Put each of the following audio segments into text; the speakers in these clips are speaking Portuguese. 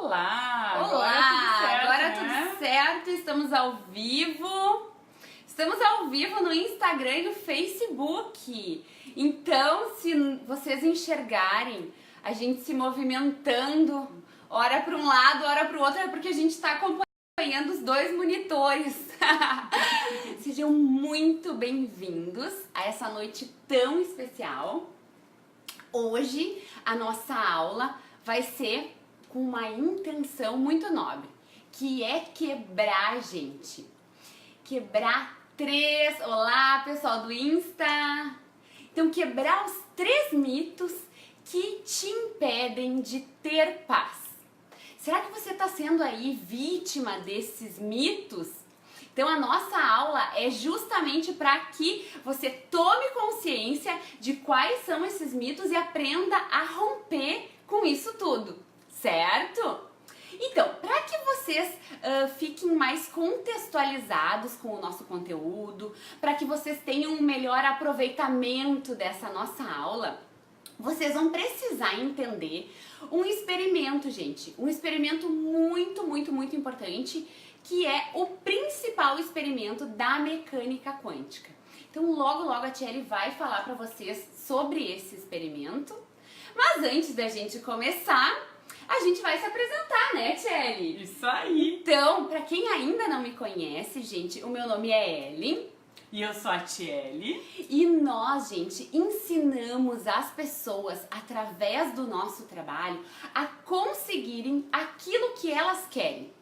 Olá! Olá! Agora né? tudo certo, estamos ao vivo. Estamos ao vivo no Instagram e no Facebook. Então, se vocês enxergarem a gente se movimentando, ora para um lado, ora para o outro, é porque a gente está acompanhando os dois monitores. Sejam muito bem-vindos a essa noite tão especial. Hoje a nossa aula vai ser com uma intenção muito nobre, que é quebrar, gente. Quebrar três... Olá, pessoal do Insta! Então, quebrar os 3 mitos que te impedem de ter paz. Será que você está sendo aí vítima desses mitos? Então a nossa aula é justamente para que você tome consciência de quais são esses mitos e aprenda a romper com isso tudo, certo? Então, para que vocês fiquem mais contextualizados com o nosso conteúdo, para que vocês tenham um melhor aproveitamento dessa nossa aula, vocês vão precisar entender um experimento, gente. Um experimento muito importante, que é o principal experimento da mecânica quântica. Então, logo a Tchely vai falar para vocês sobre esse experimento. Mas antes da gente começar, a gente vai se apresentar, né, Tchely? Isso aí! Então, para quem ainda não me conhece, gente, o meu nome é Ellen. E eu sou a Tchely. E nós, gente, ensinamos as pessoas, através do nosso trabalho, a conseguirem aquilo que elas querem.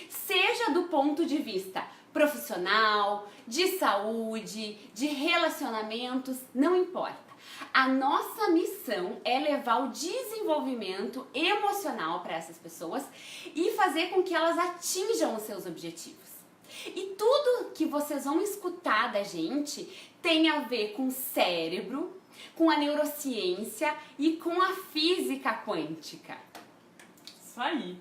Seja do ponto de vista profissional, de saúde, de relacionamentos, não importa. A nossa missão é levar o desenvolvimento emocional para essas pessoas e fazer com que elas atinjam os seus objetivos. E tudo que vocês vão escutar da gente tem a ver com o cérebro, com a neurociência e com a física quântica. Isso aí!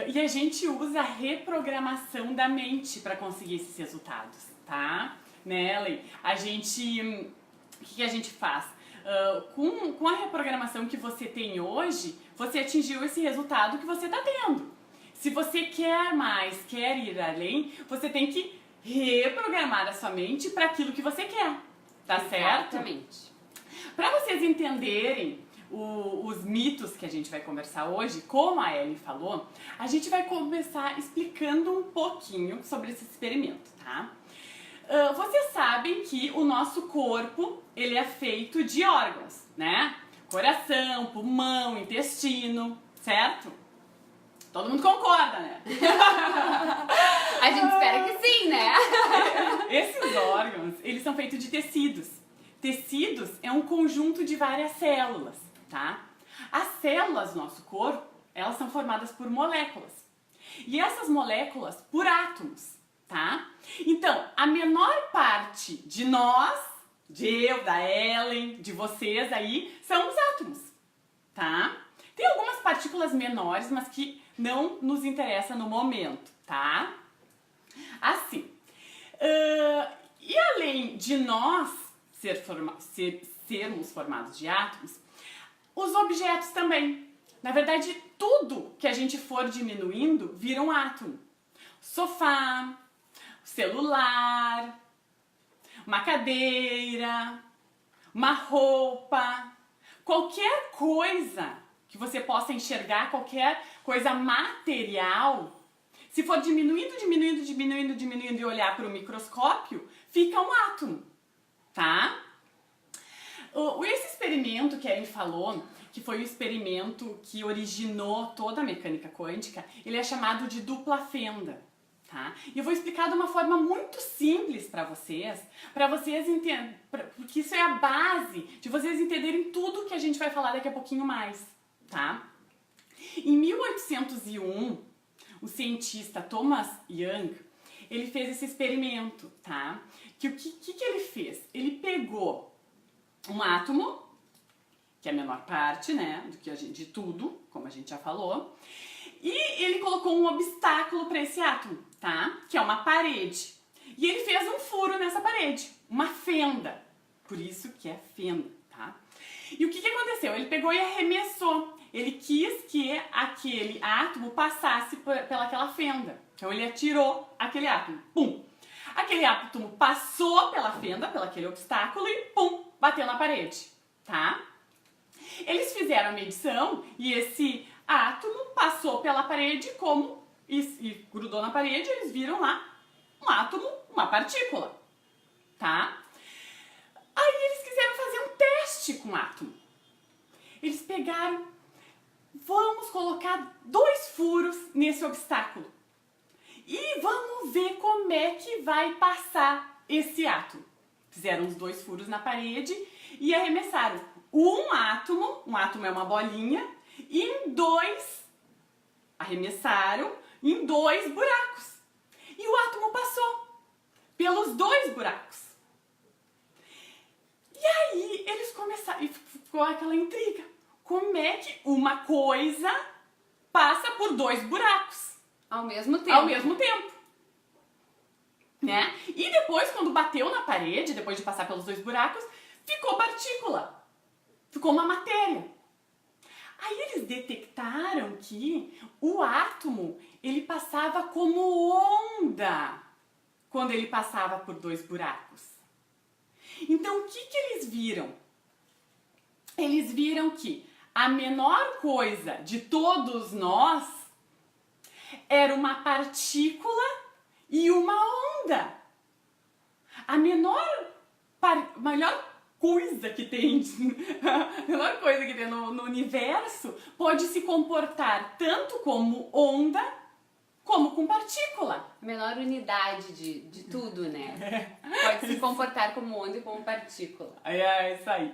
E a gente usa a reprogramação da mente para conseguir esses resultados, tá? Né, Ellen? O que a gente faz? Com a reprogramação que você tem hoje, você atingiu esse resultado que você está tendo. Se você quer mais, quer ir além, você tem que reprogramar a sua mente para aquilo que você quer, tá certo? Exatamente. Para vocês entenderem os mitos que a gente vai conversar hoje, como a Ellen falou, a gente vai começar explicando um pouquinho sobre esse experimento, tá? Vocês sabem que o nosso corpo, ele é feito de órgãos, né? Coração, pulmão, intestino, certo? Todo mundo concorda, né? A gente espera que sim, né? Esses órgãos, eles são feitos de tecidos. Tecidos é um conjunto de várias células, tá? As células do nosso corpo, elas são formadas por moléculas. E essas moléculas por átomos, tá? Então, a menor parte de nós, de eu, da Ellen, de vocês aí, são os átomos, tá? Tem algumas partículas menores, mas que não nos interessa no momento, tá? Assim, e além de nós sermos formados de átomos, os objetos também. Na verdade, tudo que a gente for diminuindo vira um átomo. Sofá, celular, uma cadeira, uma roupa, qualquer coisa que você possa enxergar, qualquer coisa material, se for diminuindo e olhar para o microscópio, fica um átomo, tá? Esse experimento que a Ellen falou, que foi o experimento que originou toda a mecânica quântica, ele é chamado de dupla fenda, tá? E eu vou explicar de uma forma muito simples para vocês entenderem, porque isso é a base de vocês entenderem tudo que a gente vai falar daqui a pouquinho mais, tá? Em 1801, o cientista Thomas Young, ele fez esse experimento, tá? Que o que ele fez? Ele pegou um átomo, que é a menor parte, né, de tudo, como a gente já falou, e ele colocou um obstáculo para esse átomo, tá? Que é uma parede. E ele fez um furo nessa parede, uma fenda. Por isso que é fenda, tá? E o que aconteceu? Ele pegou e arremessou. Ele quis que aquele átomo passasse pelaquela fenda. Então ele atirou aquele átomo. Pum! Aquele átomo passou pela fenda, pelo aquele obstáculo e pum! Bateu na parede, tá? Eles fizeram a medição e esse átomo passou pela parede e grudou na parede, eles viram lá um átomo, uma partícula, tá? Aí eles quiseram fazer um teste com o átomo. Eles pegaram, vamos colocar 2 furos nesse obstáculo e vamos ver como é que vai passar esse átomo. Fizeram os 2 furos na parede e arremessaram um átomo é uma bolinha, arremessaram em 2 buracos. E o átomo passou pelos 2 buracos. E aí eles começaram, e ficou aquela intriga. Como é que uma coisa passa por 2 buracos? Ao mesmo tempo. Ao mesmo tempo. Né? E depois, quando bateu na parede, depois de passar pelos 2 buracos, ficou partícula. Ficou uma matéria. Aí eles detectaram que o átomo, ele passava como onda quando ele passava por 2 buracos. Então, o que eles viram? Eles viram que a menor coisa de todos nós era uma partícula e uma onda. A maior coisa que tem, no universo pode se comportar tanto como onda como com partícula. Menor unidade de tudo, né? Pode se comportar como onda e como partícula. É isso aí.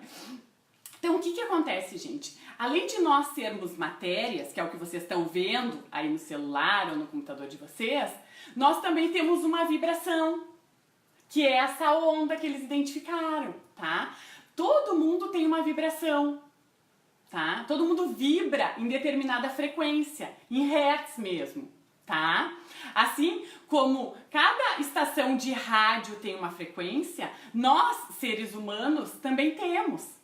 Então, o que acontece, gente? Além de nós sermos matérias, que é o que vocês estão vendo aí no celular ou no computador de vocês, nós também temos uma vibração, que é essa onda que eles identificaram, tá? Todo mundo tem uma vibração, tá? Todo mundo vibra em determinada frequência, em hertz mesmo, tá? Assim como cada estação de rádio tem uma frequência, nós, seres humanos, também temos.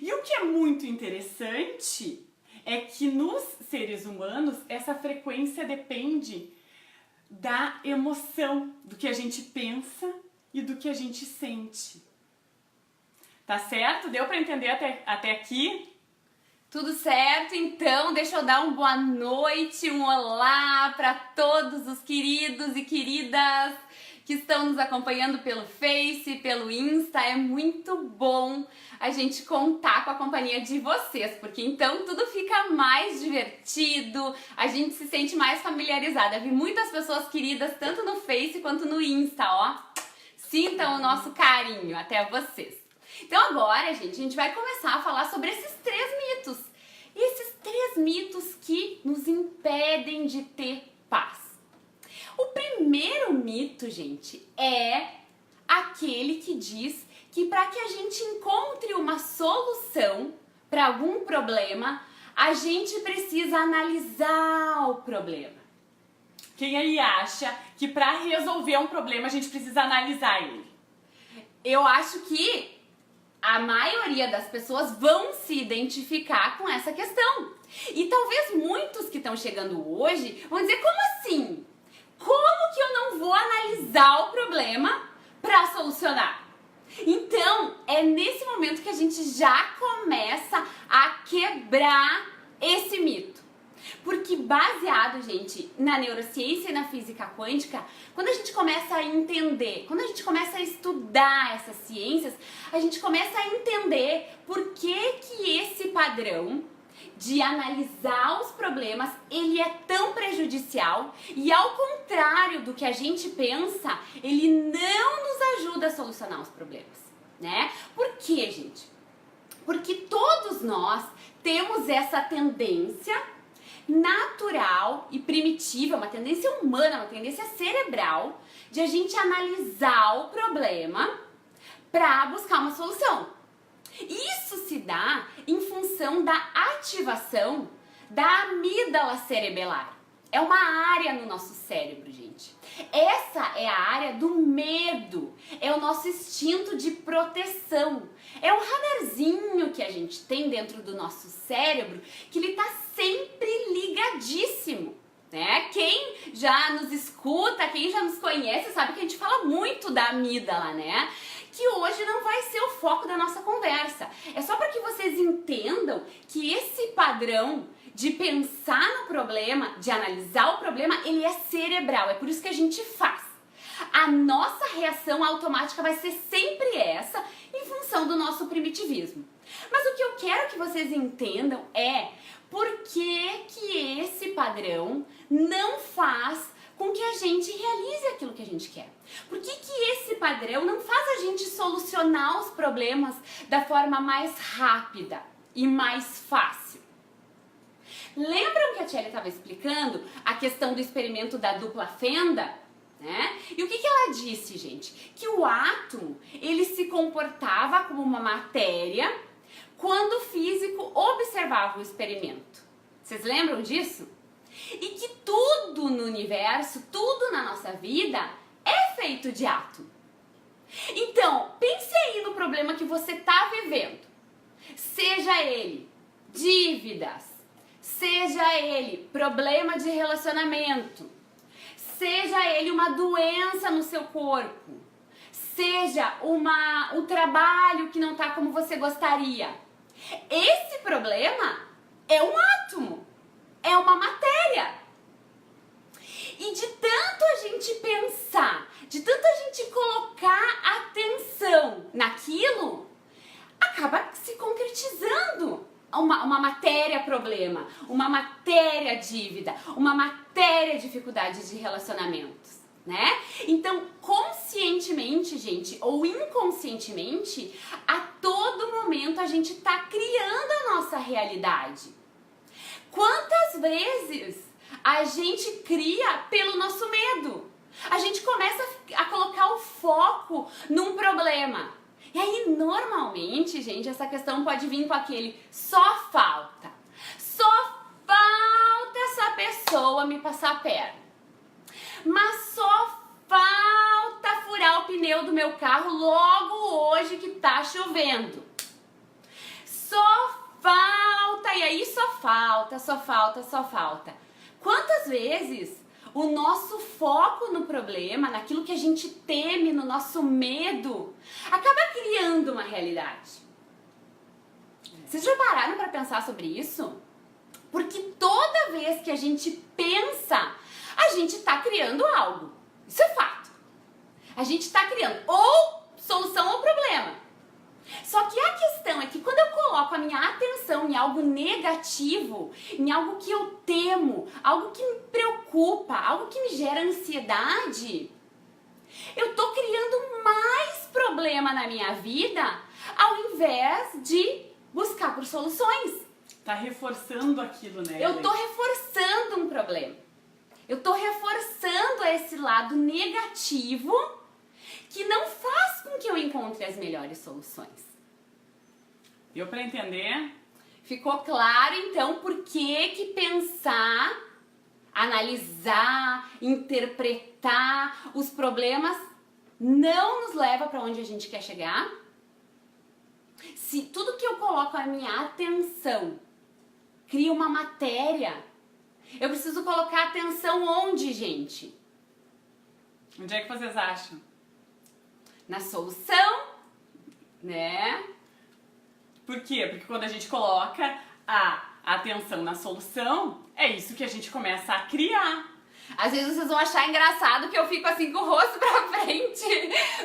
E o que é muito interessante é que nos seres humanos essa frequência depende da emoção, do que a gente pensa e do que a gente sente. Tá certo? Deu para entender até aqui? Tudo certo? Então, deixa eu dar uma boa noite, um olá para todos os queridos e queridas que estão nos acompanhando pelo Face, pelo Insta. É muito bom a gente contar com a companhia de vocês, porque então tudo fica mais divertido, a gente se sente mais familiarizada. Vi muitas pessoas queridas tanto no Face quanto no Insta, ó. Sintam o nosso carinho até vocês. Então agora, gente, a gente vai começar a falar sobre esses 3 mitos. Esses 3 mitos que nos impedem de ter paz. O primeiro mito, gente, é aquele que diz que para que a gente encontre uma solução para algum problema, a gente precisa analisar o problema. Quem aí acha que para resolver um problema a gente precisa analisar ele? Eu acho que a maioria das pessoas vão se identificar com essa questão. E talvez muitos que estão chegando hoje vão dizer, como assim? Como que eu não vou analisar o problema para solucionar? Então, é nesse momento que a gente já começa a quebrar esse mito. Porque baseado, gente, na neurociência e na física quântica, quando a gente começa a entender, quando a gente começa a estudar essas ciências, a gente começa a entender por que esse padrão de analisar os problemas, ele é tão prejudicial e, ao contrário do que a gente pensa, ele não nos ajuda a solucionar os problemas, né? Por quê, gente? Porque todos nós temos essa tendência natural e primitiva, uma tendência humana, uma tendência cerebral de a gente analisar o problema para buscar uma solução. Isso se dá em função da ativação da amígdala cerebelar. É uma área no nosso cérebro, gente, Essa é a área do medo, é o nosso instinto de proteção. É um radarzinho que a gente tem dentro do nosso cérebro que ele tá sempre ligadíssimo, né? Quem já nos escuta, quem já nos conhece, sabe que a gente fala muito da amígdala, né? Que hoje não vai ser o foco da nossa conversa. É só para que vocês entendam que esse padrão de pensar no problema, de analisar o problema, ele é cerebral. É por isso que a gente faz. A nossa reação automática vai ser sempre essa, em função do nosso primitivismo. Mas o que eu quero que vocês entendam é por que esse padrão não faz com que a gente realize aquilo que a gente quer. Por que esse padrão não faz a gente solucionar os problemas da forma mais rápida e mais fácil? Lembram que a Tchelle estava explicando a questão do experimento da dupla fenda? Né? E o que ela disse, gente? Que o átomo, ele se comportava como uma matéria quando o físico observava o experimento. Vocês lembram disso? E que tudo no universo, tudo na nossa vida é feito de átomo. Então, pense aí no problema que você está vivendo. Seja ele dívidas, seja ele problema de relacionamento, seja ele uma doença no seu corpo, seja um trabalho que não está como você gostaria. Esse problema é um átomo, é uma matéria. E de tanto a gente pensar, de tanto a gente colocar atenção naquilo, acaba se concretizando uma matéria problema, uma matéria dívida, uma matéria dificuldade de relacionamentos, né? Então, conscientemente, gente, ou inconscientemente, a todo momento a gente tá criando a nossa realidade. Quantas vezes a gente cria pelo nosso medo? A gente começa a colocar o foco num problema. E aí, normalmente, gente, essa questão pode vir com aquele só falta essa pessoa me passar a perna. Mas só falta furar o pneu do meu carro logo hoje que tá chovendo. Só falta, e aí só falta. Quantas vezes o nosso foco no problema, naquilo que a gente teme, no nosso medo, acaba criando uma realidade? Vocês já pararam para pensar sobre isso? Porque toda vez que a gente pensa, a gente está criando algo. Isso é fato. A gente está criando ou solução ou problema. Só que a questão é que quando eu coloco a minha atenção em algo negativo, em algo que eu temo, algo que me preocupa, algo que me gera ansiedade, eu tô criando mais problema na minha vida ao invés de buscar por soluções. Tá reforçando aquilo, né? Eu tô reforçando um problema. Eu tô reforçando esse lado negativo que não faz com que eu encontre as melhores soluções. Deu pra entender? Ficou claro, então, por que pensar, analisar, interpretar os problemas não nos leva para onde a gente quer chegar? Se tudo que eu coloco a minha atenção cria uma matéria, eu preciso colocar atenção onde, gente? Onde é que vocês acham? Na solução, né? Por quê? Porque quando a gente coloca a atenção na solução, é isso que a gente começa a criar. Às vezes vocês vão achar engraçado que eu fico assim com o rosto pra frente,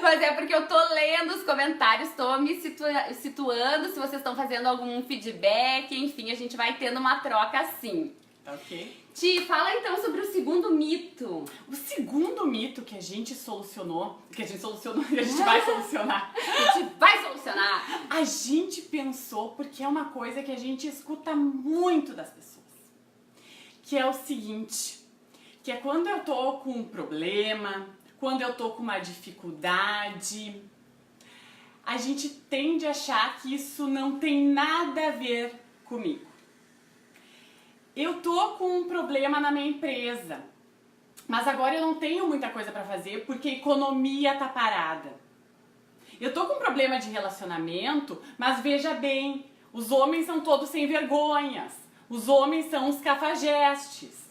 mas é porque eu tô lendo os comentários, tô me situando, se vocês estão fazendo algum feedback, enfim, a gente vai tendo uma troca assim. Ok. Ti, fala então sobre o segundo mito. O segundo mito que a gente solucionou, que a gente vai solucionar. A gente vai solucionar. A gente pensou, porque é uma coisa que a gente escuta muito das pessoas, que é o seguinte, que é quando eu tô com um problema, quando eu tô com uma dificuldade, a gente tende a achar que isso não tem nada a ver comigo. Eu tô com um problema na minha empresa, Mas agora eu não tenho muita coisa pra fazer porque a economia tá parada. Eu tô com problema de relacionamento, mas veja bem, os homens são todos sem vergonhas. Os homens são os cafajestes.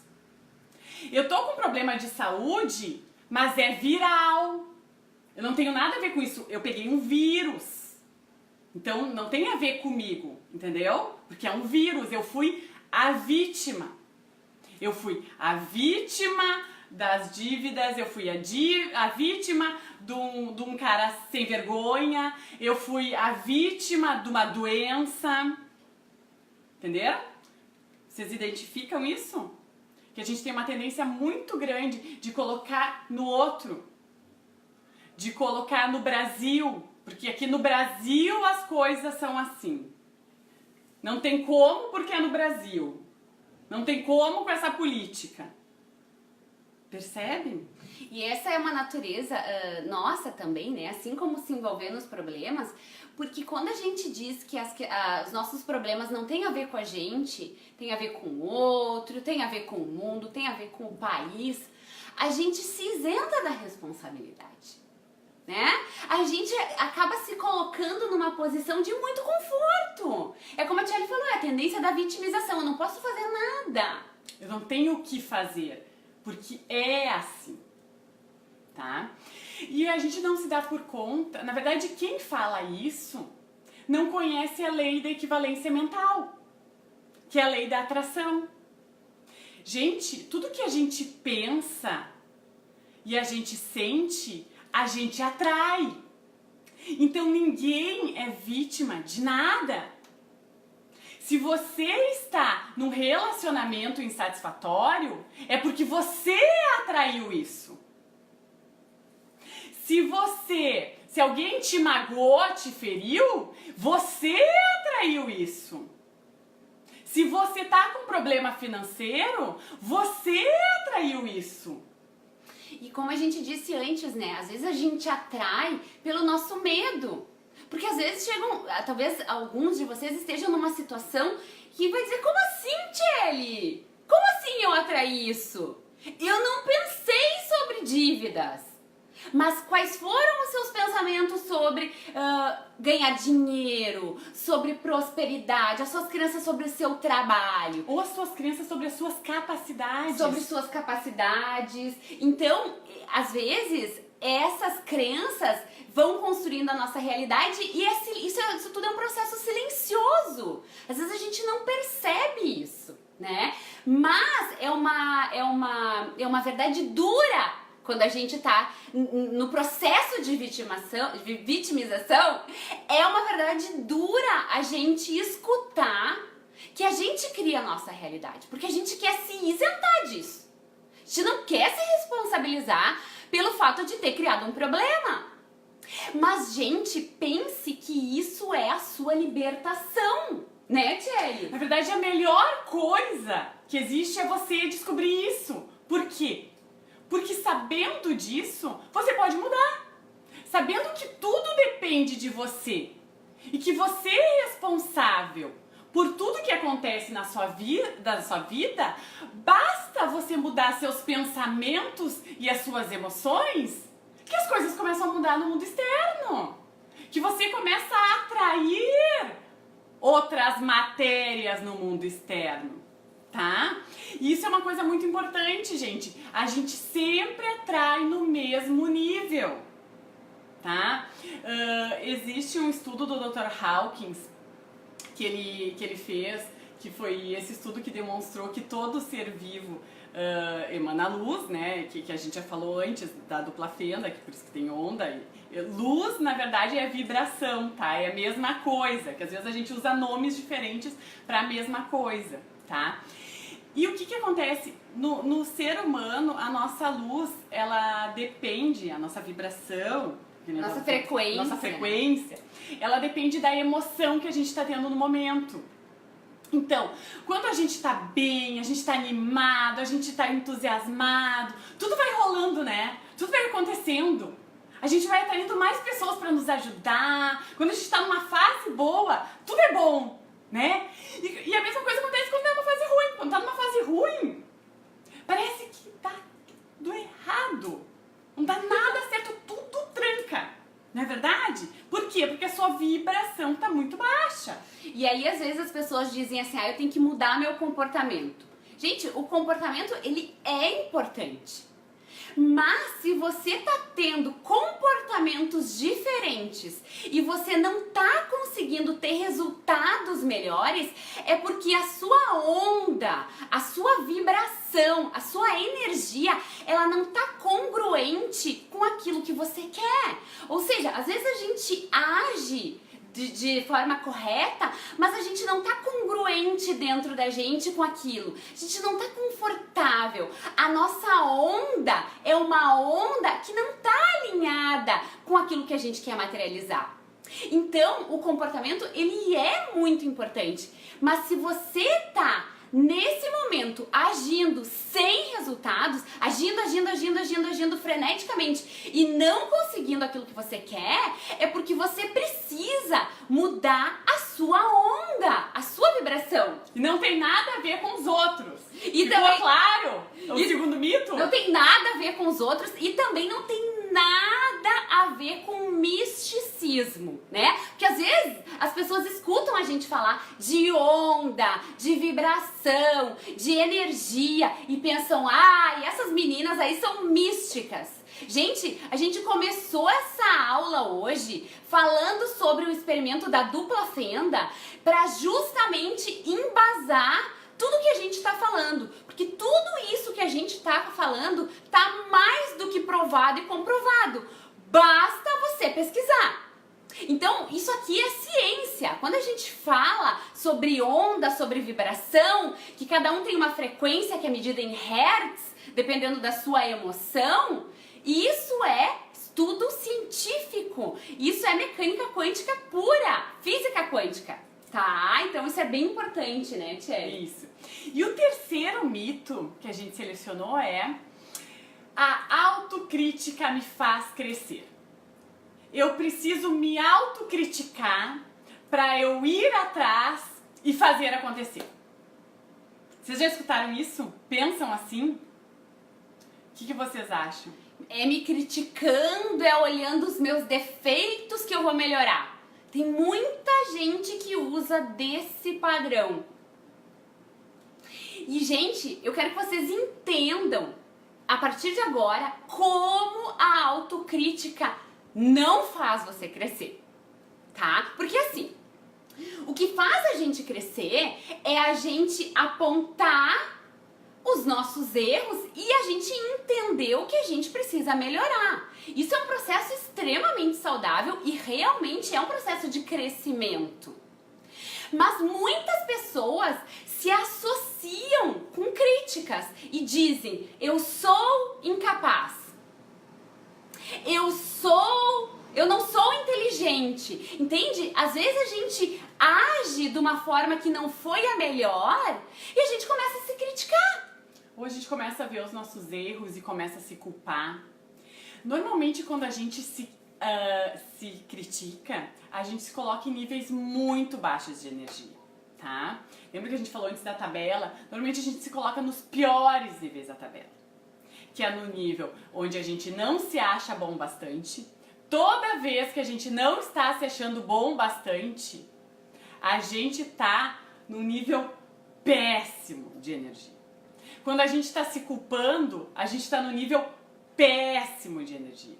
Eu tô com problema de saúde, mas é viral. Eu não tenho nada a ver com isso. Eu peguei um vírus. Então não tem a ver comigo, entendeu? Porque é um vírus. Eu fui a vítima. Eu fui a vítima das dívidas, eu fui a vítima de um cara sem vergonha, eu fui a vítima de uma doença. Entenderam? Vocês identificam isso? Que a gente tem uma tendência muito grande de colocar no outro, de colocar no Brasil, porque aqui no Brasil as coisas são assim. Não tem como porque é no Brasil. Não tem como com essa política. Percebem? E essa é uma natureza nossa também, né? Assim como se envolver nos problemas, porque quando a gente diz que os nossos problemas não têm a ver com a gente, tem a ver com o outro, tem a ver com o mundo, tem a ver com o país, a gente se isenta da responsabilidade, né? A gente acaba se colocando numa posição de muito conforto. É como a Tchelle falou, é a tendência da vitimização, eu não posso fazer nada. Eu não tenho o que fazer. Porque é assim, tá? E a gente não se dá por conta, na verdade quem fala isso não conhece a lei da equivalência mental, que é a lei da atração. Gente, tudo que a gente pensa e a gente sente, a gente atrai. Então ninguém é vítima de nada. Se você está num relacionamento insatisfatório, é porque você atraiu isso. Se alguém te magoou, te feriu, você atraiu isso. Se você tá com problema financeiro, você atraiu isso. E como a gente disse antes, né? Às vezes a gente atrai pelo nosso medo. Porque às vezes chegam, talvez alguns de vocês estejam numa situação que vai dizer, como assim, Tchelle? Como assim eu atraí isso? Eu não pensei sobre dívidas. Mas quais foram os seus pensamentos sobre ganhar dinheiro, sobre prosperidade, as suas crenças sobre o seu trabalho? Ou as suas crenças sobre as suas capacidades. Sobre suas capacidades. Então, às vezes, essas crenças vão construindo a nossa realidade e isso tudo é um processo silencioso. Às vezes a gente não percebe isso, né? Mas é uma verdade dura quando a gente tá no processo de vitimização. É uma verdade dura a gente escutar que a gente cria a nossa realidade, porque a gente quer se isentar disso. A gente não quer se responsabilizar pelo fato de ter criado um problema. Mas, gente, pense que isso é a sua libertação, né, Tchelle? Na verdade, a melhor coisa que existe é você descobrir isso. Por quê? Porque sabendo disso, você pode mudar. Sabendo que tudo depende de você e que você é responsável por tudo que acontece na sua vida, basta você mudar seus pensamentos e as suas emoções que as coisas começam a mudar no mundo externo. Que você começa a atrair outras matérias no mundo externo, tá? E isso é uma coisa muito importante, gente. A gente sempre atrai no mesmo nível, tá? Existe um estudo do Dr. Hawkins que ele fez, que foi esse estudo que demonstrou que todo ser vivo emana luz, né? Que a gente já falou antes da dupla fenda, que por isso que tem onda. Luz, na verdade, é vibração, tá? É a mesma coisa, que às vezes a gente usa nomes diferentes para a mesma coisa, tá? E o que acontece? No ser humano, a nossa luz, ela depende, a nossa vibração, nossa frequência, ela depende da emoção que a gente está tendo no momento. Então, quando a gente tá bem, a gente tá animado, a gente tá entusiasmado, tudo vai rolando, né? Tudo vai acontecendo. A gente vai atraindo mais pessoas para nos ajudar. Quando a gente tá numa fase boa, tudo é bom, né? E a mesma coisa acontece quando tá numa fase ruim. Quando tá numa fase ruim, parece que tá doendo. E aí, às vezes, as pessoas dizem assim, eu tenho que mudar meu comportamento. Gente, o comportamento, ele é importante. Mas se você tá tendo comportamentos diferentes e você não tá conseguindo ter resultados melhores, é porque a sua onda, a sua vibração, a sua energia, ela não tá congruente com aquilo que você quer. Ou seja, às vezes a gente age de forma correta, mas a gente não tá congruente dentro da gente com aquilo. A gente não tá confortável. A nossa onda é uma onda que não tá alinhada com aquilo que a gente quer materializar. Então, o comportamento, ele é muito importante. Mas se você tá nesse momento agindo sem resultados, agindo freneticamente e não conseguindo aquilo que você quer, é porque você precisa mudar a sua onda, a sua vibração. E não tem nada a ver com os outros. E ficou também, claro? O segundo mito? Não tem nada a ver com os outros e também não tem nada a ver com misticismo, né? Porque às vezes as pessoas escutam a gente falar de onda, de vibração, de energia e pensam, e essas meninas aí são místicas. Gente, a gente começou essa aula hoje falando sobre o experimento da dupla fenda para justamente embasar tudo que a gente está falando, porque tudo isso que a gente está falando está mais do que provado e comprovado. Basta você pesquisar. Então, isso aqui é ciência. Quando a gente fala sobre onda, sobre vibração, que cada um tem uma frequência que é medida em hertz, dependendo da sua emoção, isso é estudo científico. Isso é mecânica quântica pura, física quântica. Tá, então isso é bem importante, né, Tchê? Isso. E o terceiro mito que a gente selecionou é: a autocrítica me faz crescer. Eu preciso me autocriticar para eu ir atrás e fazer acontecer. Vocês já escutaram isso? Pensam assim? O que vocês acham? É me criticando, é olhando os meus defeitos que eu vou melhorar. Tem muita gente que usa desse padrão. E, gente, eu quero que vocês entendam, a partir de agora, como a autocrítica não faz você crescer, tá? Porque assim, o que faz a gente crescer é a gente apontar os nossos erros e a gente entender o que a gente precisa melhorar. Isso é um processo extremamente saudável e realmente é um processo de crescimento. Mas muitas pessoas se associam com críticas e dizem: eu sou incapaz, eu não sou inteligente, entende? Às vezes a gente age de uma forma que não foi a melhor e a gente começa a se criticar. Ou a gente começa a ver os nossos erros e começa a se culpar. Normalmente, quando a gente se critica, a gente se coloca em níveis muito baixos de energia, tá? Lembra que a gente falou antes da tabela? Normalmente a gente se coloca nos piores níveis da tabela, que é no nível onde a gente não se acha bom bastante. Toda vez que a gente não está se achando bom bastante, a gente tá no nível péssimo de energia. Quando a gente está se culpando, a gente está no nível péssimo de energia.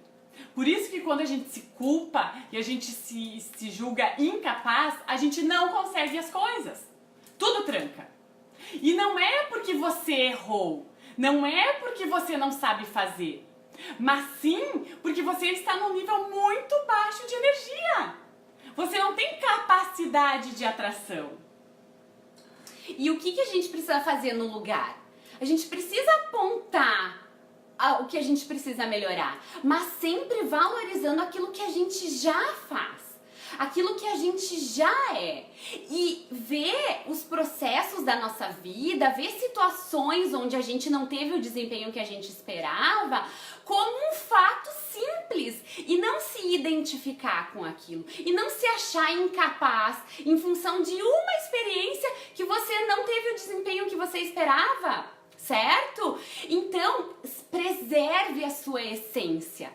Por isso que quando a gente se culpa e a gente se julga incapaz, a gente não consegue as coisas. Tudo tranca. E não é porque você errou, não é porque você não sabe fazer, mas sim porque você está num nível muito baixo de energia. Você não tem capacidade de atração. E o que a gente precisa fazer no lugar? A gente precisa apontar o que a gente precisa melhorar, mas sempre valorizando aquilo que a gente já faz, aquilo que a gente já é, e ver os processos da nossa vida, ver situações onde a gente não teve o desempenho que a gente esperava como um fato simples e não se identificar com aquilo e não se achar incapaz em função de uma experiência que você não teve o desempenho que você esperava. Certo? Então, preserve a sua essência.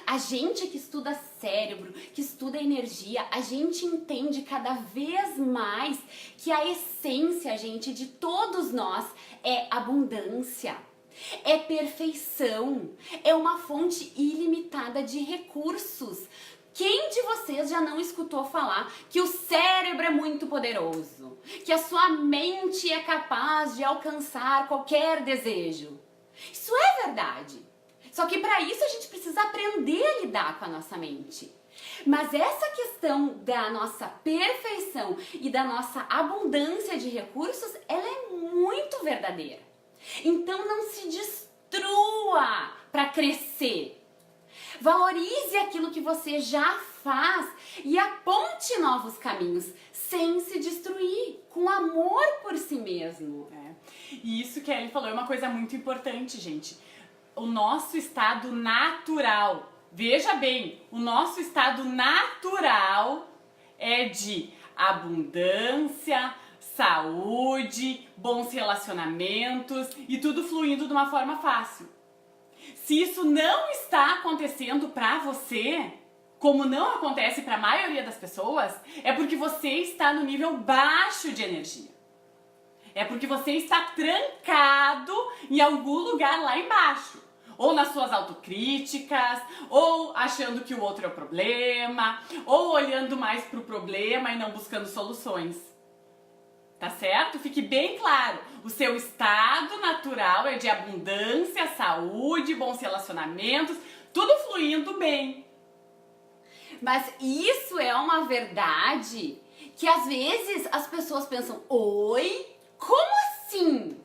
A gente que estuda cérebro, que estuda energia, a gente entende cada vez mais que a essência, gente, de todos nós é abundância, é perfeição, é uma fonte ilimitada de recursos. Quem de vocês já não escutou falar que o cérebro é muito poderoso, que a sua mente é capaz de alcançar qualquer desejo? Isso é verdade. Só que para isso a gente precisa aprender a lidar com a nossa mente. Mas essa questão da nossa perfeição e da nossa abundância de recursos, ela é muito verdadeira. Então não se destrua para crescer. Valorize aquilo que você já faz e aponte novos caminhos, sem se destruir, com amor por si mesmo. E isso que a Ellen falou é uma coisa muito importante, gente. O nosso estado natural, veja bem, o nosso estado natural é de abundância, saúde, bons relacionamentos e tudo fluindo de uma forma fácil. Se isso não está acontecendo para você, como não acontece para a maioria das pessoas, é porque você está no nível baixo de energia. É porque você está trancado em algum lugar lá embaixo. Ou nas suas autocríticas, ou achando que o outro é o problema, ou olhando mais para o problema e não buscando soluções. Tá certo? Fique bem claro, o seu estado natural é de abundância, saúde, bons relacionamentos, tudo fluindo bem. Mas isso é uma verdade que às vezes as pessoas pensam, oi? Como assim?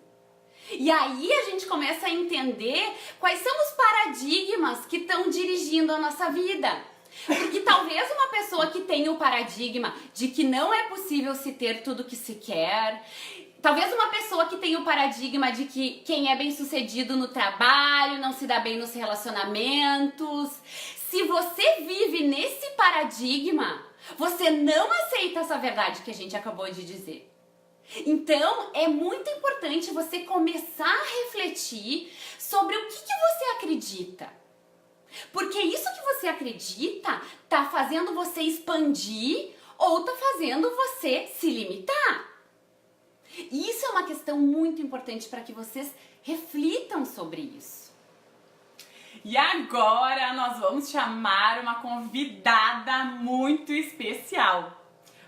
E aí a gente começa a entender quais são os paradigmas que estão dirigindo a nossa vida. Porque talvez uma pessoa que tenha o paradigma de que não é possível se ter tudo que se quer, talvez uma pessoa que tenha o paradigma de que quem é bem sucedido no trabalho não se dá bem nos relacionamentos. Se você vive nesse paradigma, você não aceita essa verdade que a gente acabou de dizer. Então, é muito importante você começar a refletir sobre o que você acredita. Porque isso que você acredita tá fazendo você expandir ou tá fazendo você se limitar. Isso é uma questão muito importante para que vocês reflitam sobre isso. E agora nós vamos chamar uma convidada muito especial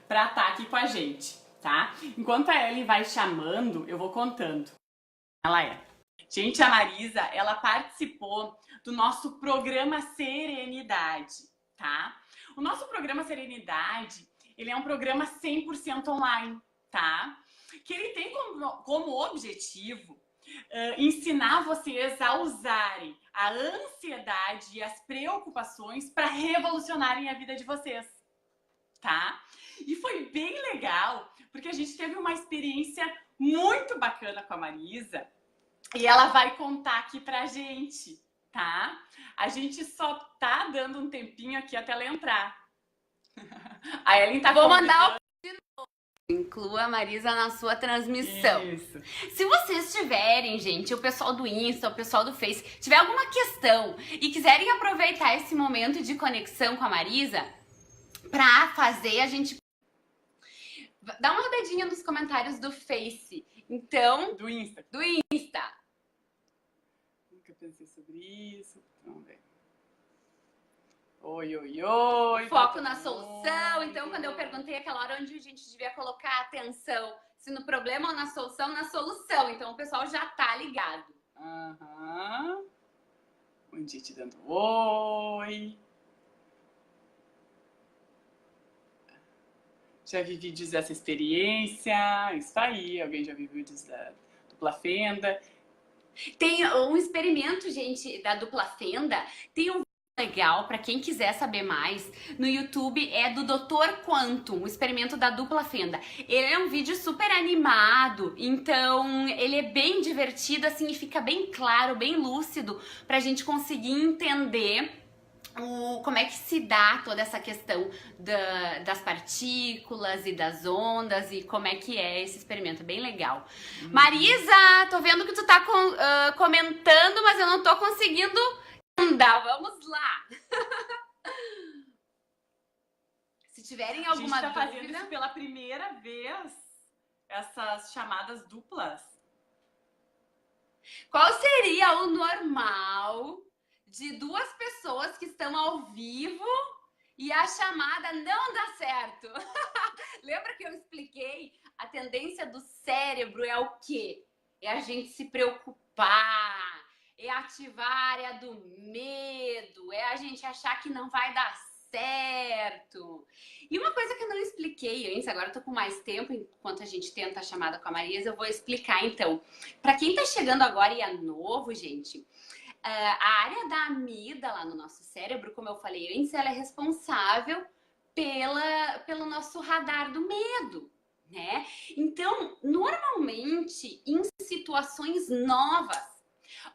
para estar aqui com a gente, tá? Enquanto a Ellen vai chamando, eu vou contando. Ela é. Gente, a Marisa, ela participou do nosso programa Serenidade, tá? O nosso programa Serenidade, ele é um programa 100% online, tá? Que ele tem como objetivo ensinar vocês a usarem a ansiedade e as preocupações para revolucionarem a vida de vocês, tá? E foi bem legal, porque a gente teve uma experiência muito bacana com a Marisa e ela vai contar aqui pra gente, tá? A gente só tá dando um tempinho aqui até ela entrar. A Ellen tá Vou mandar de novo. Inclua a Marisa na sua transmissão. Isso. Se vocês tiverem, gente, o pessoal do Insta, o pessoal do Face, tiver alguma questão e quiserem aproveitar esse momento de conexão com a Marisa pra fazer, a gente dá uma rodadinha nos comentários do Face. Então, Do Insta. do Insta. Nunca pensei sobre isso. Vamos ver. Oi, oi, oi. Foco na solução. Então, quando eu perguntei aquela hora onde a gente devia colocar atenção, se no problema ou na solução. Então, o pessoal já tá ligado. Aham. Um dia te dando oi. Já vi vídeos dessa experiência. Isso aí. Alguém já viu vídeos da dupla fenda? Tem um experimento, gente, da dupla fenda. Tem um legal para quem quiser saber mais no YouTube, é do Dr. Quantum, o experimento da dupla fenda. Ele é um vídeo super animado, então ele é bem divertido, assim, e fica bem claro, bem lúcido pra gente conseguir entender como é que se dá toda essa questão das partículas e das ondas e como é que é esse experimento, bem legal. Marisa, tô vendo que tu tá comentando, mas eu não tô conseguindo Vamos lá! Se tiverem alguma A gente tá fazendo dúvida... isso pela primeira vez, essas chamadas duplas. Qual seria o normal de duas pessoas que estão ao vivo e a chamada não dá certo? Lembra que eu expliquei? A tendência do cérebro é o quê? É a gente se preocupar, é ativar a área do medo, é a gente achar que não vai dar certo. E uma coisa que eu não expliquei antes, agora eu tô com mais tempo, enquanto a gente tenta a chamada com a Marisa, eu vou explicar então. Para quem tá chegando agora e é novo, gente, a área da amígdala no nosso cérebro, como eu falei antes, ela é responsável pelo nosso radar do medo, né? Então, normalmente, em situações novas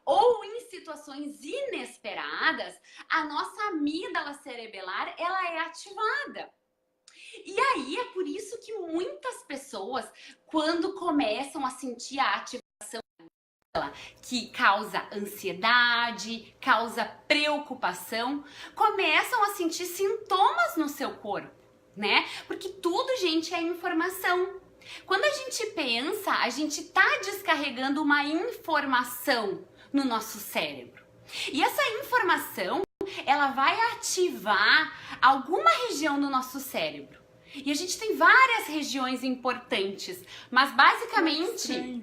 ou em situações inesperadas, a nossa amígdala cerebelar, ela é ativada. E aí, é por isso que muitas pessoas, quando começam a sentir a ativação que causa ansiedade, causa preocupação, começam a sentir sintomas no seu corpo, né? Porque tudo, gente, é informação. Quando a gente pensa, a gente tá descarregando uma informação no nosso cérebro. E essa informação, ela vai ativar alguma região do nosso cérebro. E a gente tem várias regiões importantes, mas basicamente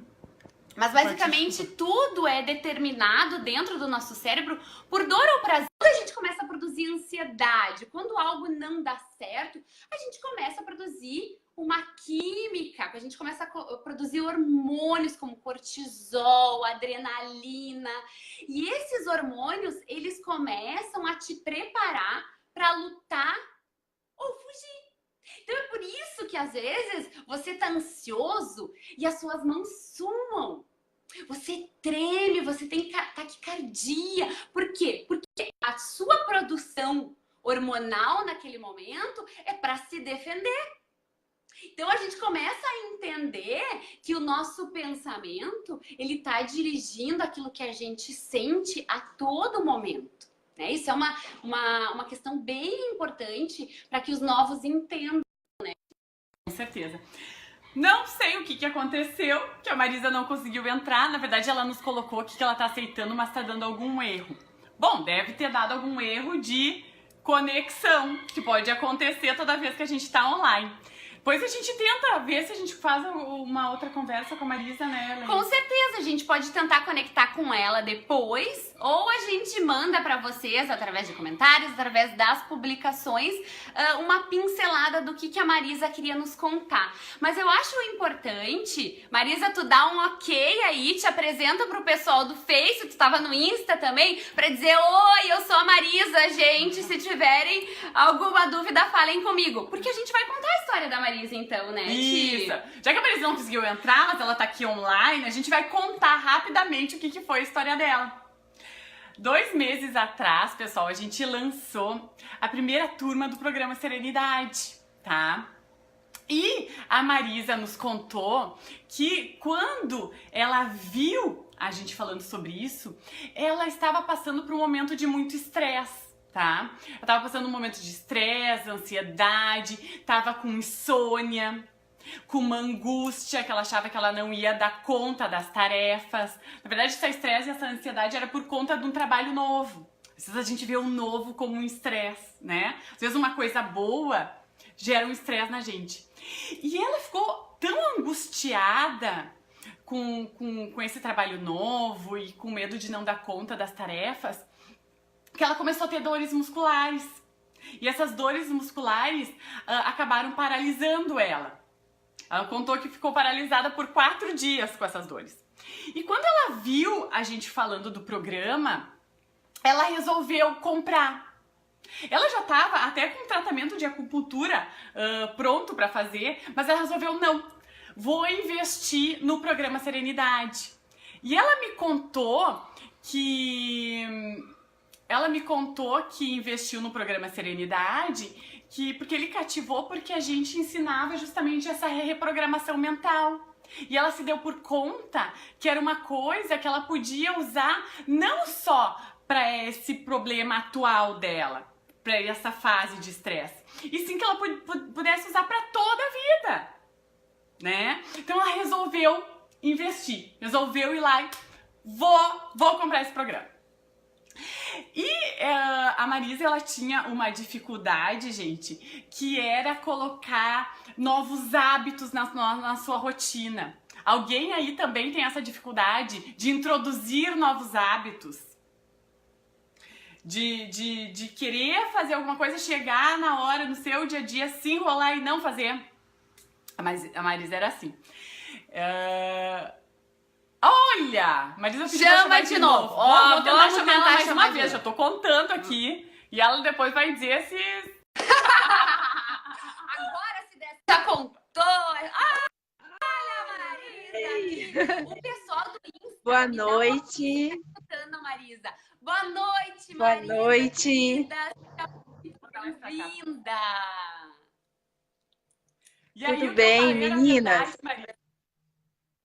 tudo é determinado dentro do nosso cérebro por dor ou prazer. Quando a gente começa a produzir ansiedade, quando algo não dá certo, a gente começa a produzir uma química, a gente começa a produzir hormônios como cortisol, adrenalina. E esses hormônios, eles começam a te preparar para lutar ou fugir. Então é por isso que às vezes você tá ansioso e as suas mãos sumam. Você treme, você tem taquicardia. Por quê? Porque a sua produção hormonal naquele momento é para se defender. Então a gente começa a entender que o nosso pensamento, ele tá dirigindo aquilo que a gente sente a todo momento. Né? Isso é uma questão bem importante para que os novos entendam. Né? Com certeza. Não sei o que aconteceu, que a Marisa não conseguiu entrar. Na verdade, ela nos colocou aqui que ela tá aceitando, mas tá dando algum erro. Bom, deve ter dado algum erro de conexão, que pode acontecer toda vez que a gente tá online. Depois a gente tenta ver se a gente faz uma outra conversa com a Marisa, né, Helena? Com certeza, a gente pode tentar conectar com ela depois, ou a gente manda pra vocês, através de comentários, através das publicações, uma pincelada do que a Marisa queria nos contar. Mas eu acho importante, Marisa, tu dá um ok aí, te apresenta pro pessoal do Face, tu tava no Insta também, pra dizer, oi, eu sou a Marisa, gente, se tiverem alguma dúvida, falem comigo. Porque a gente vai contar a história da Marisa então, né? Isso! Já que a Marisa não conseguiu entrar, mas ela tá aqui online, a gente vai contar rapidamente o que foi a história dela. 2 meses atrás, pessoal, a gente lançou a primeira turma do programa Serenidade, tá? E a Marisa nos contou que quando ela viu a gente falando sobre isso, ela estava passando por um momento de muito estresse. Tá? Eu tava passando um momento de estresse, ansiedade, tava com insônia, com uma angústia, que ela achava que ela não ia dar conta das tarefas. Na verdade, esse estresse e essa ansiedade era por conta de um trabalho novo. Às vezes a gente vê o novo como um estresse, né? Às vezes uma coisa boa gera um estresse na gente. E ela ficou tão angustiada com esse trabalho novo e com medo de não dar conta das tarefas, que ela começou a ter dores musculares. E essas dores musculares acabaram paralisando ela. Ela contou que ficou paralisada por 4 dias com essas dores. E quando ela viu a gente falando do programa, ela resolveu comprar. Ela já estava até com tratamento de acupuntura pronto para fazer, mas ela resolveu, não, vou investir no programa Serenidade. E ela me contou que investiu no programa Serenidade, porque ele cativou porque a gente ensinava justamente essa reprogramação mental. E ela se deu por conta que era uma coisa que ela podia usar não só para esse problema atual dela, para essa fase de estresse, e sim que ela pudesse usar para toda a vida, né? Então ela resolveu investir, resolveu ir lá e vou comprar esse programa. E a Marisa, ela tinha uma dificuldade, gente, que era colocar novos hábitos na sua rotina. Alguém aí também tem essa dificuldade de introduzir novos hábitos? De querer fazer alguma coisa, chegar na hora, no seu dia a dia, se enrolar e não fazer? A Marisa era assim. Olha! Marisa pediu pra chamar de novo. Ó, vou tentar chamar ela mais uma vez. Já tô contando aqui. E ela depois vai dizer se... Agora se desse, já contou. Olha, Marisa. O pessoal do Insta. Boa noite. Tá escutando, Marisa. Boa noite, Boa Marisa. noite. Bem-vinda. Tudo bem, meninas?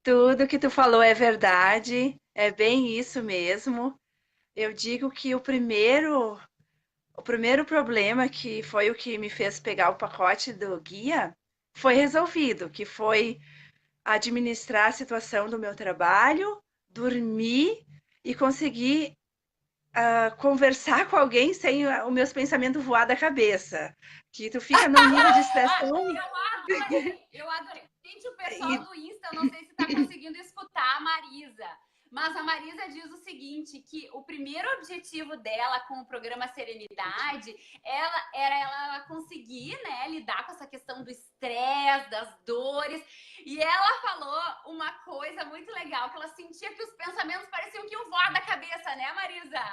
Tudo que tu falou é verdade, é bem isso mesmo. Eu digo que o primeiro problema, que foi o que me fez pegar o pacote do guia, foi resolvido, que foi administrar a situação do meu trabalho, dormir e conseguir conversar com alguém sem os meus pensamentos voar da cabeça. Que tu fica num nível de estresse tão... Eu adorei. Gente, o pessoal do Insta, eu não sei se tá conseguindo escutar a Marisa, mas a Marisa diz o seguinte, que o primeiro objetivo dela com o programa Serenidade era ela conseguir, né, lidar com essa questão do estresse, das dores, e ela falou uma coisa muito legal, que ela sentia que os pensamentos pareciam que iam voar da cabeça, né, Marisa?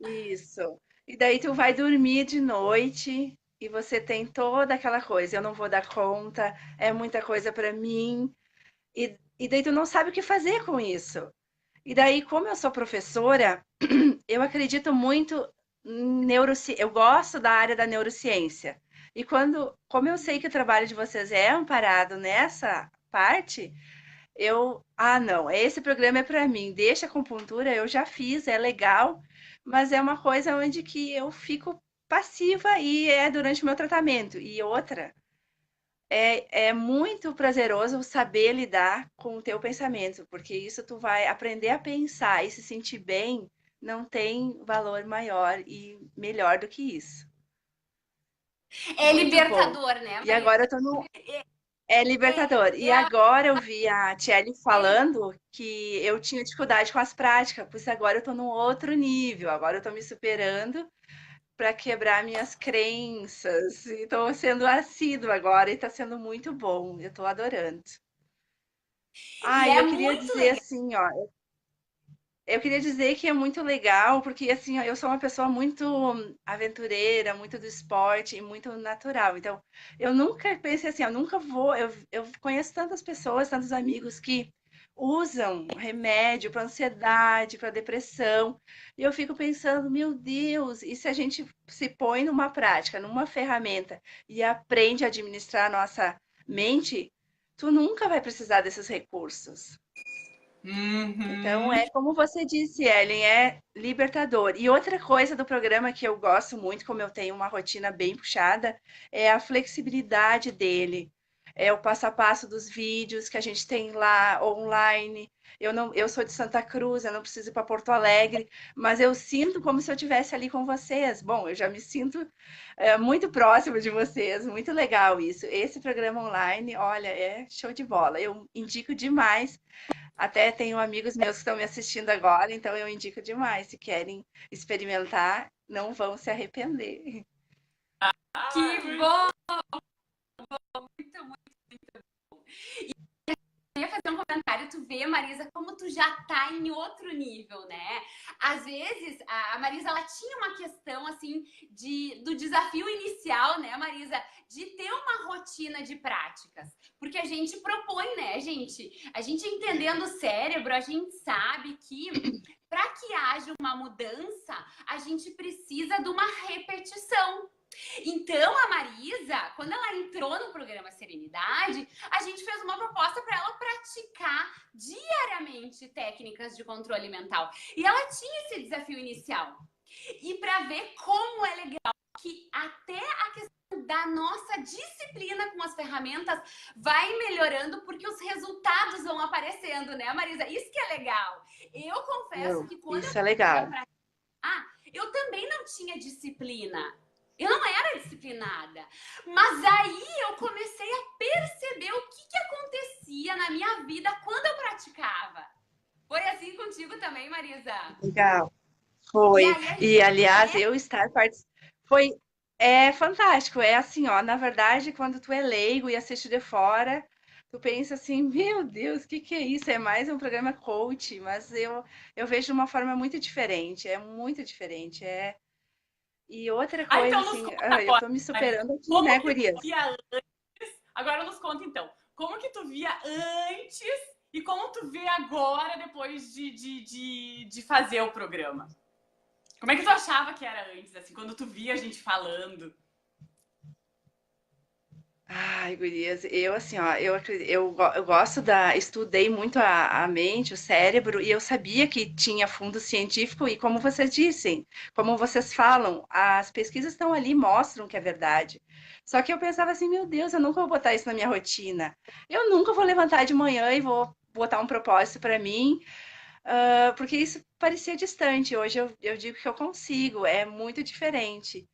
Isso. E daí tu vai dormir de noite e você tem toda aquela coisa, eu não vou dar conta, é muita coisa para mim. E daí tu não sabe o que fazer com isso. E daí, como eu sou professora, eu acredito muito em neurociência, eu gosto da área da neurociência. E como eu sei que o trabalho de vocês é amparado nessa parte, não, esse programa é para mim. Deixa a acupuntura, eu já fiz, é legal, mas é uma coisa onde que eu fico passiva e é durante o meu tratamento. E outra, é muito prazeroso saber lidar com o teu pensamento, porque isso tu vai aprender a pensar e se sentir bem, não tem valor maior e melhor do que isso. É Muito libertador, bom. né, E agora eu tô no... É libertador. E agora eu vi a Tiele falando que eu tinha dificuldade com as práticas, pois agora eu tô num outro nível, agora eu tô me superando para quebrar minhas crenças. E estou sendo assídua agora e está sendo muito bom. Eu estou adorando. E Eu queria dizer legal. assim, ó, eu queria dizer que é muito legal, porque assim, ó, eu sou uma pessoa muito aventureira, muito do esporte e muito natural. Então, eu nunca pensei assim, eu nunca vou. Eu conheço tantas pessoas, tantos amigos que usam remédio para ansiedade, para depressão, e eu fico pensando, meu Deus, e se a gente se põe numa prática, numa ferramenta e aprende a administrar a nossa mente, tu nunca vai precisar desses recursos. Então, é como você disse, Ellen, é libertador. E outra coisa do programa que eu gosto muito, como eu tenho uma rotina bem puxada, é a flexibilidade dele. É o passo a passo dos vídeos que a gente tem lá online. Eu sou de Santa Cruz, eu não preciso ir para Porto Alegre, mas eu sinto como se eu estivesse ali com vocês. Bom, eu já me sinto muito próximo de vocês, muito legal isso. Esse programa online, olha, é show de bola. Eu indico demais. Até tenho amigos meus que estão me assistindo agora, então eu indico demais. Se querem experimentar, não vão se arrepender. Que bom! Muito, muito, muito bom. Eu ia fazer um comentário, tu vê, Marisa, como tu já tá em outro nível, né? Às vezes, a Marisa, ela tinha uma questão, assim, do desafio inicial, né, Marisa? De ter uma rotina de práticas. Porque a gente propõe, né, gente? A gente entendendo o cérebro, a gente sabe que para que haja uma mudança, a gente precisa de uma repetição. Então, a Marisa, quando ela entrou no programa Serenidade, a gente fez uma proposta para ela praticar diariamente técnicas de controle mental. E ela tinha esse desafio inicial. E para ver como é legal que até a questão da nossa disciplina com as ferramentas vai melhorando porque os resultados vão aparecendo, né, Marisa? Isso que é legal. Eu confesso que quando Isso eu é legal. eu também não tinha disciplina. Eu não era disciplinada. Mas aí eu comecei a perceber o que acontecia na minha vida quando eu praticava. Foi assim contigo também, Marisa? Legal. E Foi. aí a E, gente... aliás, eu estar participando. Foi. É fantástico. É assim, ó. Na verdade, quando tu é leigo e assiste de fora, tu pensa assim: meu Deus, o que que é isso? É mais um programa coach. Mas eu vejo de uma forma muito diferente. É muito diferente. E outra Ah, coisa, então nos assim, conta eu agora, tô me Marisa. superando aqui, Como né, que tu gurias? via antes? Agora nos conta então. Como que tu via antes e como tu vê agora depois de fazer o programa? Como é que tu achava que era antes, assim, quando tu via a gente falando? Ai, gurias, eu assim, ó, eu gosto estudei muito a mente, o cérebro, e eu sabia que tinha fundo científico, e como vocês dizem, como vocês falam, as pesquisas estão ali, mostram que é verdade. Só que eu pensava assim, meu Deus, eu nunca vou botar isso na minha rotina. Eu nunca vou levantar de manhã e vou botar um propósito para mim, porque isso parecia distante. Hoje eu digo que eu consigo, é muito diferente.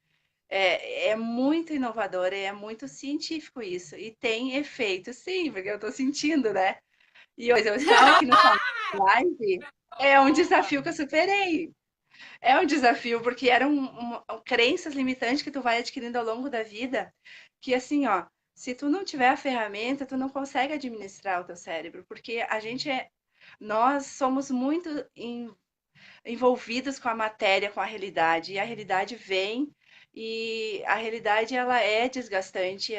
É muito inovador, é muito científico isso. E tem efeito, sim, porque eu estou sentindo, né? E hoje eu estar aqui nessa live é um Boa! desafio que eu superei. É um desafio, porque eram crenças limitantes que tu vai adquirindo ao longo da vida, que assim, ó, se tu não tiver a ferramenta, tu não consegue administrar o teu cérebro, porque nós somos muito envolvidos com a matéria, com a realidade, e a realidade vem e a realidade ela é desgastante,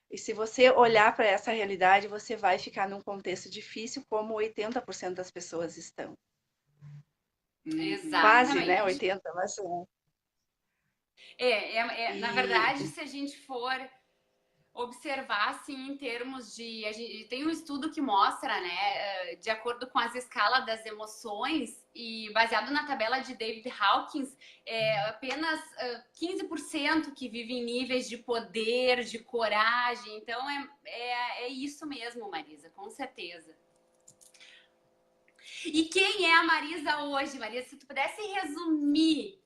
e se você olhar para essa realidade, você vai ficar num contexto difícil como 80% das pessoas estão. Uhum. Quase, né? Exatamente. 80, mas Na e verdade, se a gente for observar assim em termos de a gente tem um estudo que mostra, né, de acordo com as escalas das emoções e baseado na tabela de David Hawkins, apenas 15% que vive em níveis de poder, de coragem. Então é isso mesmo, Marisa, com certeza. E quem é a Marisa hoje, Marisa? Se tu pudesse resumir,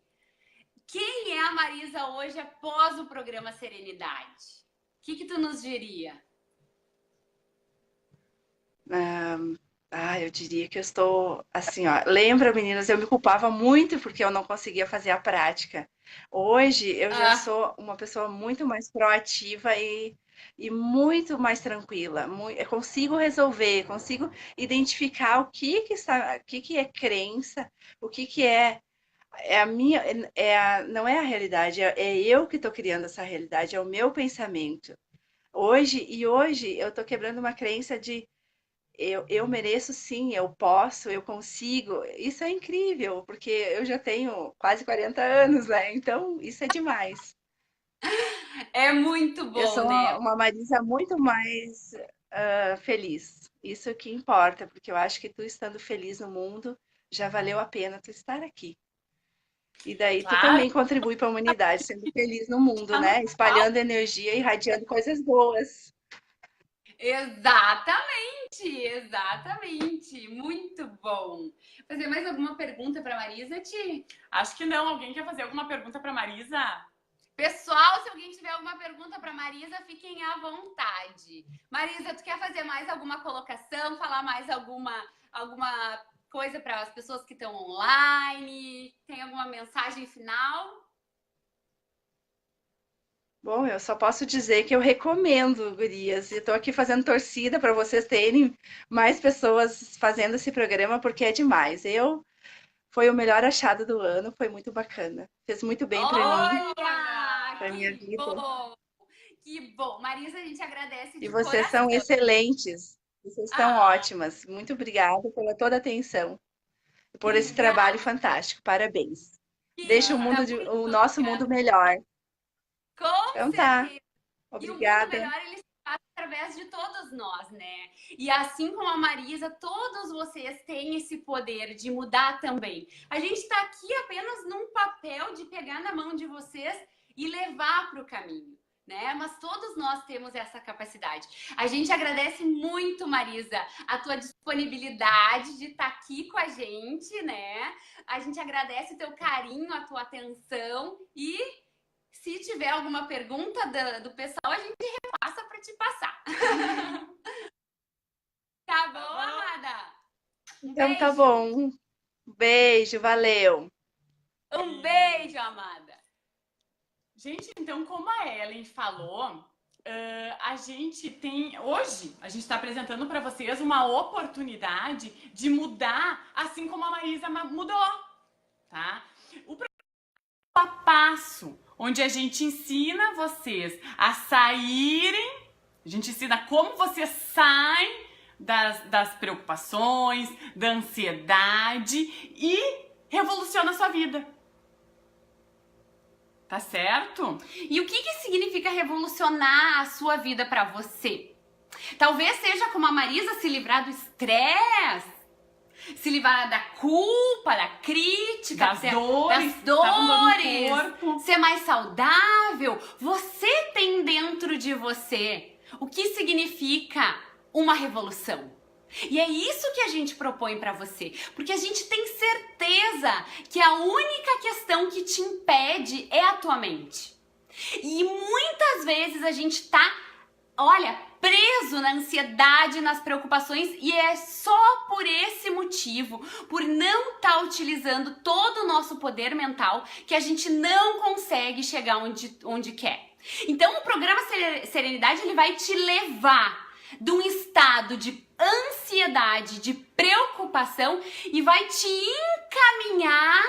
quem é a Marisa hoje após o programa Serenidade? O que tu nos diria? eu diria que eu estou assim, ó. Lembra, meninas, eu me culpava muito porque eu não conseguia fazer a prática. Hoje eu já Ah, sou uma pessoa muito mais proativa e muito mais tranquila. Eu consigo resolver, consigo identificar o que que é crença, o que que é a minha, não é a realidade, é eu que estou criando essa realidade, é o meu pensamento. Hoje eu estou quebrando uma crença de eu mereço sim, eu posso, eu consigo. Isso é incrível, porque eu já tenho quase 40 anos, né? Então, isso é demais. é muito Eu bom, sou né? uma Marisa muito mais feliz. Isso que importa, porque eu acho que tu estando feliz no mundo, já valeu a pena tu estar aqui. E daí tu Claro, também contribui para a humanidade, sendo feliz no mundo, tá no né? total. Espalhando energia e irradiando coisas boas. Exatamente, exatamente. Muito bom. Fazer mais alguma pergunta para Marisa, Ti? Acho que não. Alguém quer fazer alguma pergunta para Marisa? Pessoal, se alguém tiver alguma pergunta para Marisa, fiquem à vontade. Marisa, tu quer fazer mais alguma colocação, falar mais alguma coisa para as pessoas que estão online? Tem alguma mensagem final? Bom, eu só posso dizer que eu recomendo, gurias. E estou aqui fazendo torcida para vocês terem mais pessoas fazendo esse programa, porque é demais. Foi o melhor achado do ano, foi muito bacana. Fez muito bem Olha, para minha que vida. bom! Que bom. Marisa, a gente agradece E de vocês são coração. excelentes. Vocês são Ah, ótimas. Muito obrigada pela toda a atenção e por esse trabalho obrigada, fantástico. Parabéns. Deixa querida. o Muito nosso mundo obrigada. melhor. Então tá. certeza. E o mundo Obrigada. melhor, ele se faz através de todos nós, né? E assim como a Marisa, todos vocês têm esse poder de mudar também. A gente está aqui apenas num papel de pegar na mão de vocês e levar para o caminho, né? Mas todos nós temos essa capacidade. A gente agradece muito, Marisa, a tua disponibilidade de estar aqui com a gente, né? A gente agradece o teu carinho, a tua atenção e se tiver alguma pergunta do pessoal, a gente repassa para te passar. Tá bom, amada? Então tá bom. Um beijo, valeu. Um beijo, amada. Gente, então, como a Ellen falou, a gente tem hoje, a gente está apresentando para vocês uma oportunidade de mudar, assim como a Marisa mudou, tá? O passo a passo, onde a gente ensina vocês a saírem, a gente ensina como vocês saem das preocupações, da ansiedade e revoluciona a sua vida. Tá certo? E o que significa revolucionar a sua vida para você? Talvez seja como a Marisa, se livrar do estresse, se livrar da culpa, da crítica, das dores, ser mais saudável. Você tem dentro de você o que significa uma revolução. E é isso que a gente propõe para você, porque a gente tem certeza que a única questão que te impede é a tua mente. E muitas vezes a gente tá, preso na ansiedade, nas preocupações, e é só por esse motivo, por não estar utilizando todo o nosso poder mental, que a gente não consegue chegar onde quer. Então o programa Serenidade, ele vai te levar de um estado de ansiedade, de preocupação, e vai te encaminhar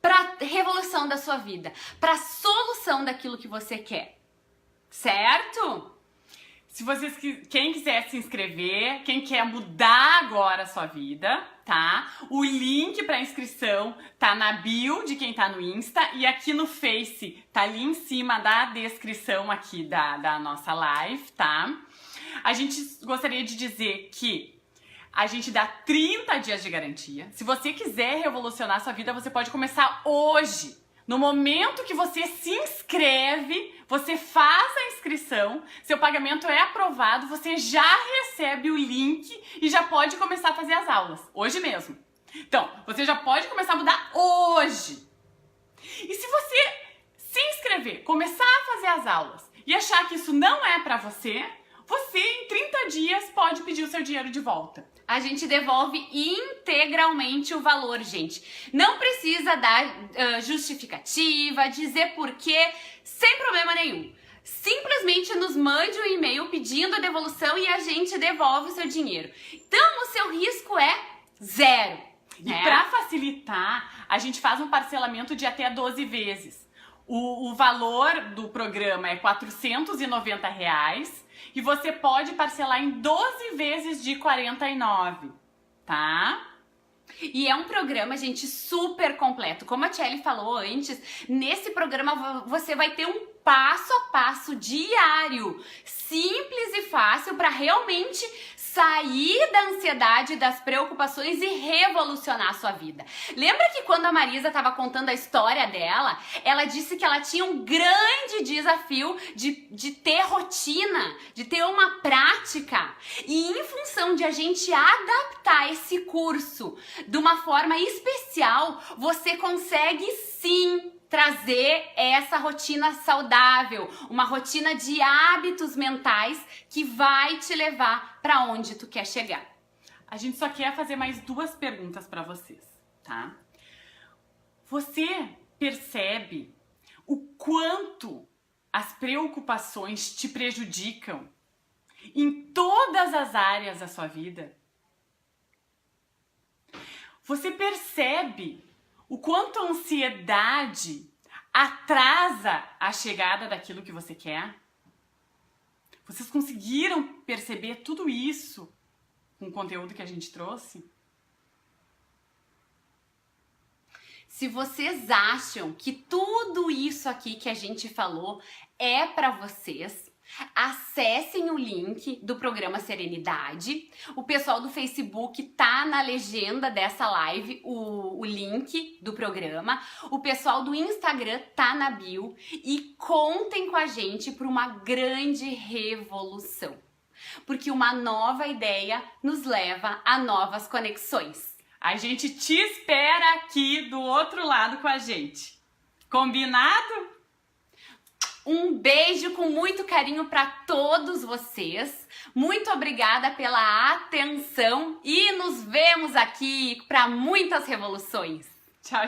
para a revolução da sua vida, para a solução daquilo que você quer. Certo? Se vocês, quem quiser se inscrever, quem quer mudar agora a sua vida, tá? O link para inscrição tá na bio de quem tá no Insta e aqui no Face, tá ali em cima da descrição aqui da nossa live, tá? A gente gostaria de dizer que a gente dá 30 dias de garantia. Se você quiser revolucionar a sua vida, você pode começar hoje. No momento que você se inscreve, você faz a inscrição, seu pagamento é aprovado, você já recebe o link e já pode começar a fazer as aulas, hoje mesmo. Então, você já pode começar a mudar hoje. E se você se inscrever, começar a fazer as aulas e achar que isso não é pra você, você em 30 dias pode pedir o seu dinheiro de volta. A gente devolve integralmente o valor, gente. Não precisa dar justificativa, dizer porquê, sem problema nenhum. Simplesmente nos mande um e-mail pedindo a devolução e a gente devolve o seu dinheiro. Então, o seu risco é zero. E para facilitar, a gente faz um parcelamento de até 12 vezes. O valor do programa é R$490 e você pode parcelar em 12 vezes de 49, tá? E é um programa, gente, super completo. Como a Tchelle falou antes, nesse programa você vai ter um passo a passo diário, simples e fácil para realmente sair da ansiedade, das preocupações e revolucionar a sua vida. Lembra que quando a Marisa estava contando a história dela, ela disse que ela tinha um grande desafio de ter rotina, de ter uma prática. E em função de a gente adaptar esse curso de uma forma especial, você consegue sim trazer essa rotina saudável, uma rotina de hábitos mentais que vai te levar para onde tu quer chegar. A gente só quer fazer mais 2 perguntas para vocês, tá? Você percebe o quanto as preocupações te prejudicam em todas as áreas da sua vida? Você percebe o quanto a ansiedade atrasa a chegada daquilo que você quer? Vocês conseguiram perceber tudo isso com o conteúdo que a gente trouxe? Se vocês acham que tudo isso aqui que a gente falou é para vocês, acessem o link do programa Serenidade. O pessoal do Facebook tá na legenda dessa live, o link do programa. O pessoal do Instagram tá na bio. E contem com a gente para uma grande revolução. Porque uma nova ideia nos leva a novas conexões. A gente te espera aqui do outro lado com a gente. Combinado? Um beijo com muito carinho para todos vocês. Muito obrigada pela atenção e nos vemos aqui para muitas revoluções. Tchau.